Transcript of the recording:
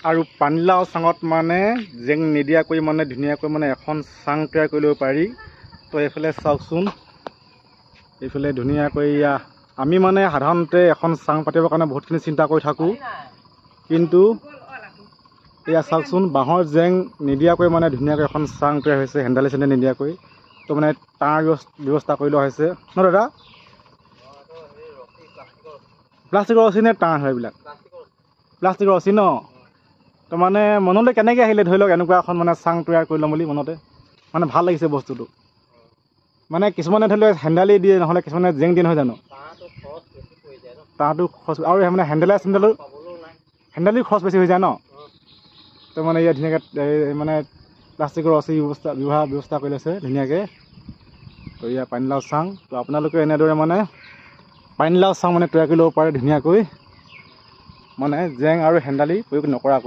আৰু পানীলাও চাঙত মানে জেং নিদিয়াকৈ মানে ধুনীয়াকৈ মানে এখন চাং তৈয়াৰ কৰি ল'ব পাৰি। তো এইফালে চাওকচোন, এইফালে ধুনীয়াকৈ আমি মানে সাধাৰণতে এখন চাং পাতিবৰ কাৰণে বহুতখিনি চিন্তা কৰি থাকোঁ, কিন্তু এয়া চাওকচোন বাঁহৰ জেং নিদিয়াকৈ মানে ধুনীয়াকৈ এখন চাং তৈয়াৰ হৈছে, হেণ্ডালি চেণ্ডেল নিদিয়াকৈ। তো মানে তাৰ ব্যৱস্থা কৰি লোৱা হৈছে ন দাদা? প্লাষ্টিকৰ ৰছী নে তাঁৰ হয় এইবিলাক? প্লাষ্টিকৰ ৰছী ন? তো মানে মনলৈ কেনেকৈ আহিলে ধৰি লওক এনেকুৱা এখন মানে চাং তৈয়াৰ কৰি ল'ম বুলি মনতে? মানে ভাল লাগিছে বস্তুটো। মানে কিছুমানে ধৰি লওক হেণ্ডালি দিয়ে, নহ'লে কিছুমানে জেং দিয়ে নহয় জানো? তাঁৰটো খৰচ আৰু মানে হেণ্ডালিৰ খৰচ বেছি হৈ যায় ন? তো মানে ইয়াত ধুনীয়াকৈ মানে প্লাষ্টিকৰ ৰছী ব্যৱস্থা কৰি লৈছে ধুনীয়াকৈ। তো ইয়াৰ পানীলাও চাং। তো আপোনালোকে এনেদৰে মানে পানীলাও চাং মানে তৈয়াৰ কৰি ল'ব পাৰে ধুনীয়াকৈ, মানে জেং আৰু হেণ্ডালি প্ৰয়োগ নকৰাকৈ।